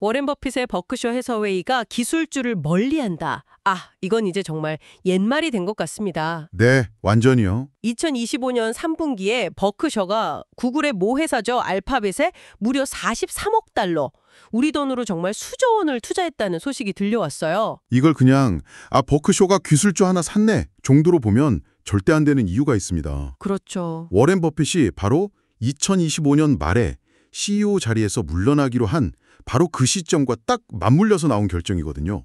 워렌 버핏의 버크셔 해서웨이가 기술주를 멀리한다. 이건 이제 정말 옛말이 된 것 같습니다. 네, 완전히요. 2025년 3분기에 버크셔가 구글의 모 회사죠, 알파벳에 무려 43억 달러, 우리 돈으로 정말 수조 원을 투자했다는 소식이 들려왔어요. 이걸 그냥 버크셔가 기술주 하나 샀네 정도로 보면 절대 안 되는 이유가 있습니다. 그렇죠. 워렌 버핏이 바로 2025년 말에 CEO 자리에서 물러나기로 한 바로 그 시점과 딱 맞물려서 나온 결정이거든요.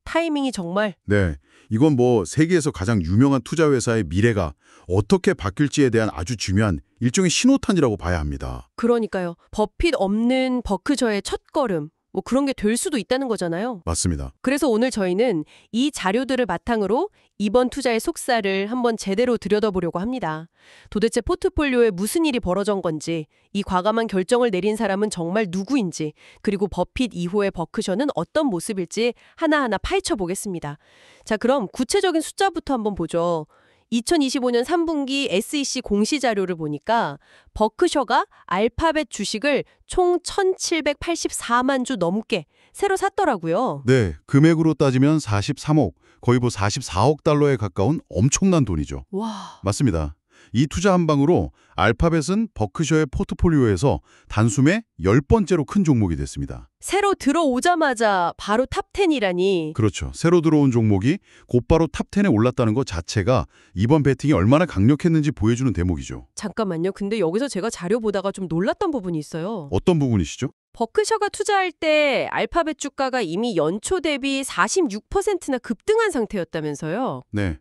타이밍이 정말. 네, 이건 세계에서 가장 유명한 투자회사의 미래가 어떻게 바뀔지에 대한 아주 중요한 일종의 신호탄이라고 봐야 합니다. 그러니까요. 버핏 없는 버크셔의 첫걸음, 그런 게 될 수도 있다는 거잖아요. 맞습니다. 그래서 오늘 저희는 이 자료들을 바탕으로 이번 투자의 속살을 한번 제대로 들여다보려고 합니다. 도대체 포트폴리오에 무슨 일이 벌어진 건지, 이 과감한 결정을 내린 사람은 정말 누구인지, 그리고 버핏 이후의 버크셔는 어떤 모습일지 하나하나 파헤쳐 보겠습니다. 자, 그럼 구체적인 숫자부터 한번 보죠. 2025년 3분기 SEC 공시 자료를 보니까 버크셔가 알파벳 주식을 총 1,784만 주 넘게 새로 샀더라고요. 네, 금액으로 따지면 43억, 거의 44억 달러에 가까운 엄청난 돈이죠. 와. 맞습니다. 이 투자 한 방으로 알파벳은 버크셔의 포트폴리오에서 단숨에 10번째로 큰 종목이 됐습니다. 새로 들어오자마자 바로 탑10이라니. 그렇죠. 새로 들어온 종목이 곧바로 탑10에 올랐다는 것 자체가 이번 베팅이 얼마나 강력했는지 보여주는 대목이죠. 잠깐만요. 근데 여기서 제가 자료 보다가 좀 놀랐던 부분이 있어요. 어떤 부분이시죠? 버크셔가 투자할 때 알파벳 주가가 이미 연초 대비 46%나 급등한 상태였다면서요. 네.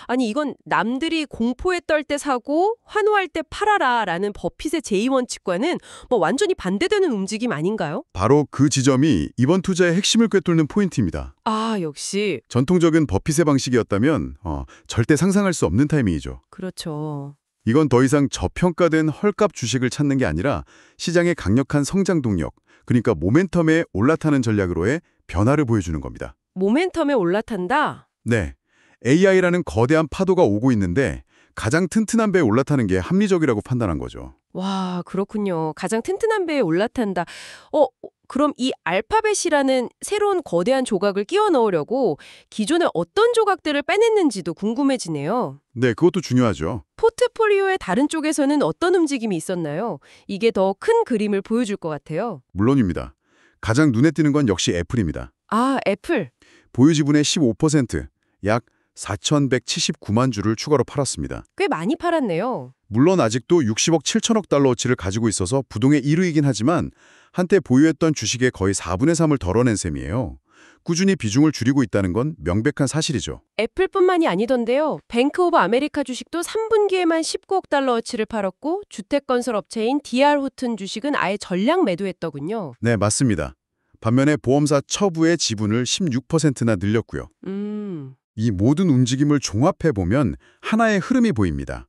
아니 이건 남들이 공포에 떨 때 사고 환호할 때 팔아라라는 버핏의 제2원칙과는 완전히 반대되는 움직임 아닌가요? 바로 그 지점이 이번 투자의 핵심을 꿰뚫는 포인트입니다. 역시. 전통적인 버핏의 방식이었다면 절대 상상할 수 없는 타이밍이죠. 그렇죠. 이건 더 이상 저평가된 헐값 주식을 찾는 게 아니라 시장의 강력한 성장 동력, 그러니까 모멘텀에 올라타는 전략으로의 변화를 보여주는 겁니다. 모멘텀에 올라탄다? 네. AI라는 거대한 파도가 오고 있는데 가장 튼튼한 배에 올라타는 게 합리적이라고 판단한 거죠. 와, 그렇군요. 가장 튼튼한 배에 올라탄다. 그럼 이 알파벳이라는 새로운 거대한 조각을 끼워 넣으려고 기존에 어떤 조각들을 빼냈는지도 궁금해지네요. 네, 그것도 중요하죠. 포트폴리오의 다른 쪽에서는 어떤 움직임이 있었나요? 이게 더 큰 그림을 보여줄 것 같아요. 물론입니다. 가장 눈에 띄는 건 역시 애플입니다. 애플. 보유 지분의 15%, 약 4,179만 주를 추가로 팔았습니다. 꽤 많이 팔았네요. 물론 아직도 60억 7천억 달러어치를 가지고 있어서 부동의 1위이긴 하지만 한때 보유했던 주식의 거의 4분의 3을 덜어낸 셈이에요. 꾸준히 비중을 줄이고 있다는 건 명백한 사실이죠. 애플뿐만이 아니던데요. 뱅크 오브 아메리카 주식도 3분기에만 19억 달러어치를 팔았고 주택건설 업체인 DR 호튼 주식은 아예 전량 매도했더군요. 네, 맞습니다. 반면에 보험사 처부의 지분을 16%나 늘렸고요. 이 모든 움직임을 종합해보면 하나의 흐름이 보입니다.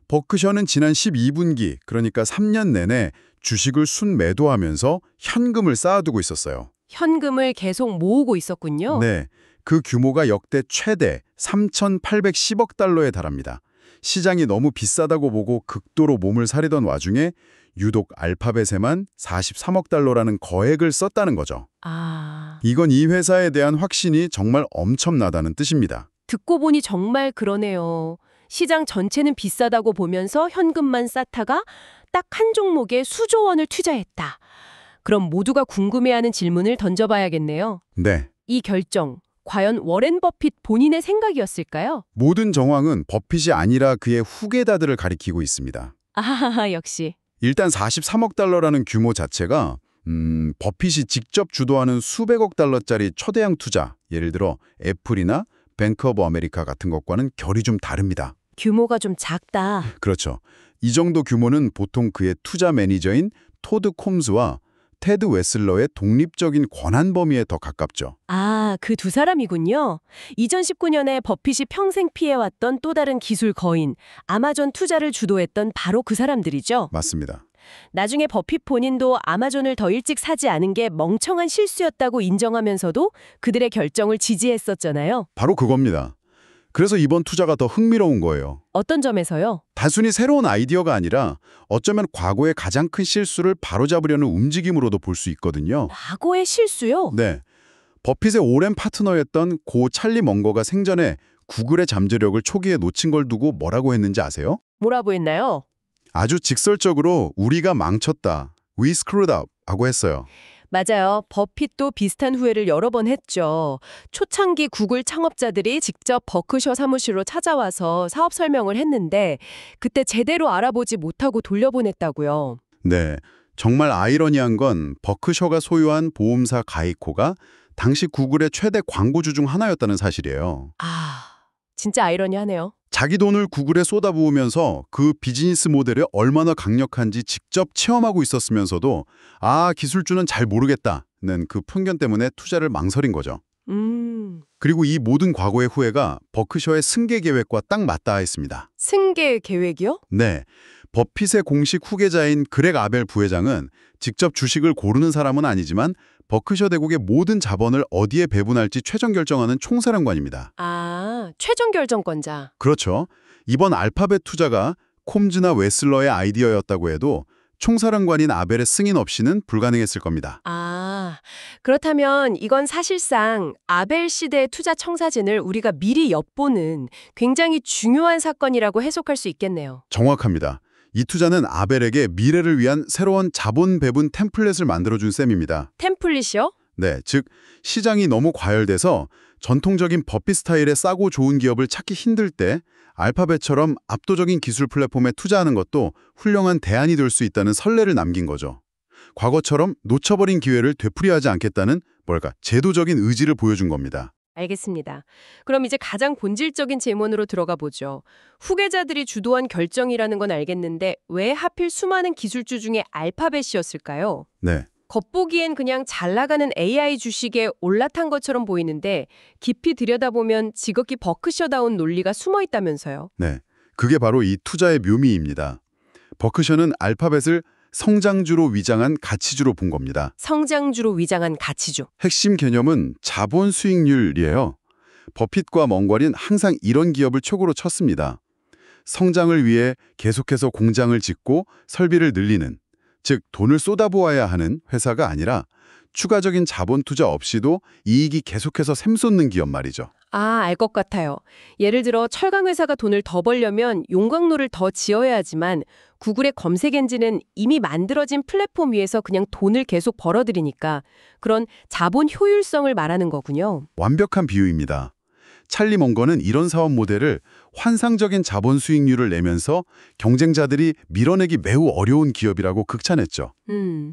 버크셔는 지난 12분기, 그러니까 3년 내내 주식을 순매도하면서 현금을 쌓아두고 있었어요. 현금을 계속 모으고 있었군요. 네, 그 규모가 역대 최대 3,810억 달러에 달합니다. 시장이 너무 비싸다고 보고 극도로 몸을 사리던 와중에 유독 알파벳에만 43억 달러라는 거액을 썼다는 거죠. 이건 이 회사에 대한 확신이 정말 엄청나다는 뜻입니다. 듣고 보니 정말 그러네요. 시장 전체는 비싸다고 보면서 현금만 쌓다가 딱 한 종목에 수조 원을 투자했다. 그럼 모두가 궁금해하는 질문을 던져봐야겠네요. 네. 이 결정, 과연 워렌 버핏 본인의 생각이었을까요? 모든 정황은 버핏이 아니라 그의 후계자들을 가리키고 있습니다. 역시. 일단 43억 달러라는 규모 자체가 버핏이 직접 주도하는 수백억 달러짜리 초대형 투자, 예를 들어 애플이나 뱅크 오브 아메리카 같은 것과는 결이 좀 다릅니다. 규모가 좀 작다. 그렇죠. 이 정도 규모는 보통 그의 투자 매니저인 토드 콤즈와 테드 웨슬러의 독립적인 권한 범위에 더 가깝죠. 그 두 사람이군요. 2019년에 버핏이 평생 피해왔던 또 다른 기술 거인, 아마존 투자를 주도했던 바로 그 사람들이죠. 맞습니다. 나중에 버핏 본인도 아마존을 더 일찍 사지 않은 게 멍청한 실수였다고 인정하면서도 그들의 결정을 지지했었잖아요. 바로 그겁니다. 그래서 이번 투자가 더 흥미로운 거예요. 어떤 점에서요? 단순히 새로운 아이디어가 아니라 어쩌면 과거의 가장 큰 실수를 바로잡으려는 움직임으로도 볼 수 있거든요. 과거의 실수요? 네. 버핏의 오랜 파트너였던 고 찰리 멍거가 생전에 구글의 잠재력을 초기에 놓친 걸 두고 뭐라고 했는지 아세요? 뭐라고 했나요? 아주 직설적으로 우리가 망쳤다. We screwed up 하고 했어요. 맞아요. 버핏도 비슷한 후회를 여러 번 했죠. 초창기 구글 창업자들이 직접 버크셔 사무실로 찾아와서 사업 설명을 했는데 그때 제대로 알아보지 못하고 돌려보냈다고요. 네. 정말 아이러니한 건 버크셔가 소유한 보험사 가이코가 당시 구글의 최대 광고주 중 하나였다는 사실이에요. 아, 진짜 아이러니하네요. 자기 돈을 구글에 쏟아부으면서 그 비즈니스 모델이 얼마나 강력한지 직접 체험하고 있었으면서도 기술주는 잘 모르겠다는 그 편견 때문에 투자를 망설인 거죠. 그리고 이 모든 과거의 후회가 버크셔의 승계 계획과 딱 맞닿아 있습니다. 승계 계획이요? 네. 버핏의 공식 후계자인 그렉 아벨 부회장은 직접 주식을 고르는 사람은 아니지만 버크셔 대국의 모든 자본을 어디에 배분할지 최종 결정하는 총사령관입니다. 아, 최종 결정권자. 그렇죠. 이번 알파벳 투자가 콤즈나 웨슬러의 아이디어였다고 해도 총사령관인 아벨의 승인 없이는 불가능했을 겁니다. 아, 그렇다면 이건 사실상 아벨 시대의 투자 청사진을 우리가 미리 엿보는 굉장히 중요한 사건이라고 해석할 수 있겠네요. 정확합니다. 이 투자는 아벨에게 미래를 위한 새로운 자본 배분 템플릿을 만들어준 셈입니다. 템플릿이요? 네, 즉 시장이 너무 과열돼서 전통적인 버핏 스타일의 싸고 좋은 기업을 찾기 힘들 때 알파벳처럼 압도적인 기술 플랫폼에 투자하는 것도 훌륭한 대안이 될 수 있다는 선례를 남긴 거죠. 과거처럼 놓쳐버린 기회를 되풀이하지 않겠다는 제도적인 의지를 보여준 겁니다. 알겠습니다. 그럼 이제 가장 본질적인 질문으로 들어가 보죠. 후계자들이 주도한 결정이라는 건 알겠는데 왜 하필 수많은 기술주 중에 알파벳이었을까요? 네. 겉보기엔 그냥 잘 나가는 AI 주식에 올라탄 것처럼 보이는데 깊이 들여다보면 지극히 버크셔다운 논리가 숨어 있다면서요. 네. 그게 바로 이 투자의 묘미입니다. 버크셔는 알파벳을 성장주로 위장한 가치주로 본 겁니다. 성장주로 위장한 가치주. 핵심 개념은 자본 수익률이에요. 버핏과 멍걸인 항상 이런 기업을 촉으로 쳤습니다. 성장을 위해 계속해서 공장을 짓고 설비를 늘리는, 즉 돈을 쏟아부어야 하는 회사가 아니라 추가적인 자본 투자 없이도 이익이 계속해서 샘솟는 기업 말이죠. 아, 알 것 같아요. 예를 들어 철강 회사가 돈을 더 벌려면 용광로를 더 지어야 하지만 구글의 검색 엔진은 이미 만들어진 플랫폼 위에서 그냥 돈을 계속 벌어들이니까 그런 자본 효율성을 말하는 거군요. 완벽한 비유입니다. 찰리 멍거는 이런 사업 모델을 환상적인 자본 수익률을 내면서 경쟁자들이 밀어내기 매우 어려운 기업이라고 극찬했죠.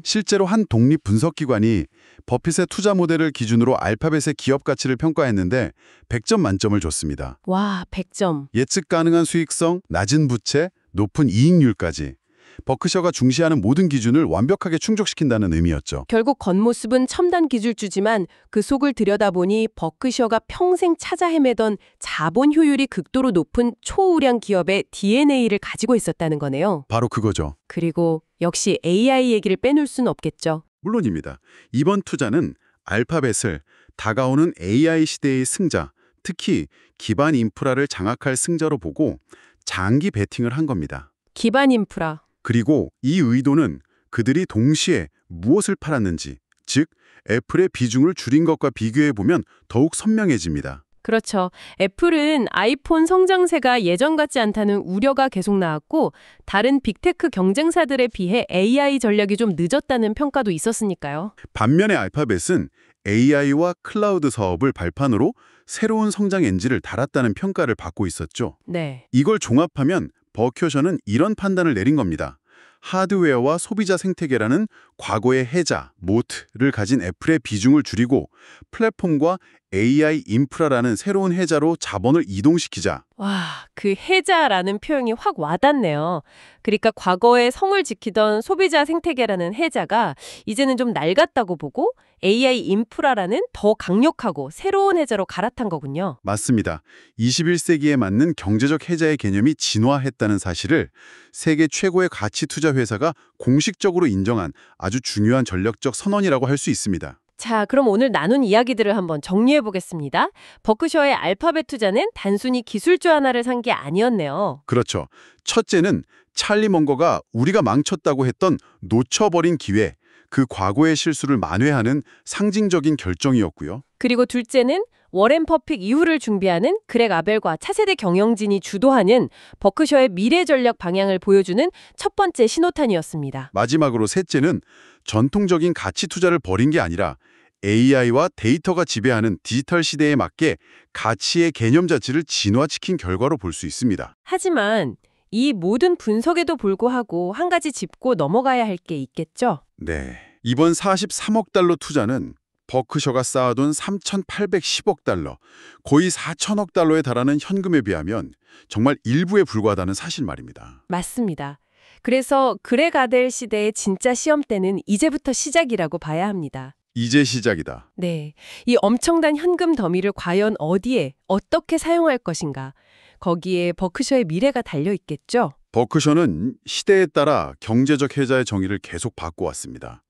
실제로 한 독립 분석기관이 버핏의 투자 모델을 기준으로 알파벳의 기업 가치를 평가했는데 100점 만점을 줬습니다. 와, 100점. 예측 가능한 수익성, 낮은 부채, 높은 이익률까지 버크셔가 중시하는 모든 기준을 완벽하게 충족시킨다는 의미였죠. 결국 겉모습은 첨단 기술주지만 그 속을 들여다보니 버크셔가 평생 찾아 헤매던 자본 효율이 극도로 높은 초우량 기업의 DNA를 가지고 있었다는 거네요. 바로 그거죠. 그리고 역시 AI 얘기를 빼놓을 순 없겠죠. 물론입니다. 이번 투자는 알파벳을 다가오는 AI 시대의 승자, 특히 기반 인프라를 장악할 승자로 보고 장기 베팅을 한 겁니다. 기반 인프라. 그리고 이 의도는 그들이 동시에 무엇을 팔았는지, 즉 애플의 비중을 줄인 것과 비교해보면 더욱 선명해집니다. 그렇죠. 애플은 아이폰 성장세가 예전 같지 않다는 우려가 계속 나왔고 다른 빅테크 경쟁사들에 비해 AI 전략이 좀 늦었다는 평가도 있었으니까요. 반면에 알파벳은 AI와 클라우드 사업을 발판으로 새로운 성장 엔진을 달았다는 평가를 받고 있었죠. 네. 이걸 종합하면 버크셔는 이런 판단을 내린 겁니다. 하드웨어와 소비자 생태계라는 과거의 해자, 모트를 가진 애플의 비중을 줄이고 플랫폼과 AI 인프라라는 새로운 해자로 자본을 이동시키자. 와, 그 해자라는 표현이 확 와닿네요. 그러니까 과거에 성을 지키던 소비자 생태계라는 해자가 이제는 좀 낡았다고 보고 AI 인프라라는 더 강력하고 새로운 해자로 갈아탄 거군요. 맞습니다. 21세기에 맞는 경제적 해자의 개념이 진화했다는 사실을 세계 최고의 가치 투자 회사가 공식적으로 인정한 아주 중요한 전략적 선언이라고 할 수 있습니다. 자, 그럼 오늘 나눈 이야기들을 한번 정리해 보겠습니다. 버크셔의 알파벳 투자는 단순히 기술주 하나를 산 게 아니었네요. 그렇죠. 첫째는 찰리 먼거가 우리가 망쳤다고 했던 놓쳐버린 기회, 그 과거의 실수를 만회하는 상징적인 결정이었고요. 그리고 둘째는 워렌 퍼핏 이후를 준비하는 그렉 아벨과 차세대 경영진이 주도하는 버크셔의 미래 전략 방향을 보여주는 첫 번째 신호탄이었습니다. 마지막으로 셋째는 전통적인 가치 투자를 버린 게 아니라 AI와 데이터가 지배하는 디지털 시대에 맞게 가치의 개념 자체를 진화시킨 결과로 볼 수 있습니다. 하지만 이 모든 분석에도 불구하고 한 가지 짚고 넘어가야 할 게 있겠죠? 네. 이번 43억 달러 투자는 버크셔가 쌓아둔 3,810억 달러, 거의 4천억 달러에 달하는 현금에 비하면 정말 일부에 불과하다는 사실 말입니다. 맞습니다. 그래서 그렉 아델 시대의 진짜 시험대는 이제부터 시작이라고 봐야 합니다. 이제 시작이다. 네, 이 엄청난 현금 더미를 과연 어디에, 어떻게 사용할 것인가. 거기에 버크셔의 미래가 달려 있겠죠? 버크셔는 시대에 따라 경제적 혜자의 정의를 계속 바꿔왔습니다.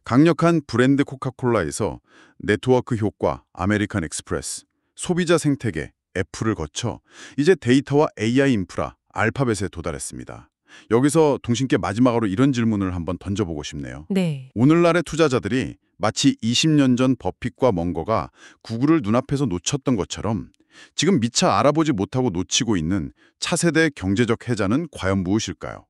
강력한 브랜드 코카콜라에서 네트워크 효과, 아메리칸 익스프레스, 소비자 생태계, 애플을 거쳐 이제 데이터와 AI 인프라, 알파벳에 도달했습니다. 여기서 동신께 마지막으로 이런 질문을 한번 던져보고 싶네요. 네. 오늘날의 투자자들이 마치 20년 전 버핏과 먼거가 구글을 눈앞에서 놓쳤던 것처럼 지금 미처 알아보지 못하고 놓치고 있는 차세대 경제적 혜자는 과연 무엇일까요?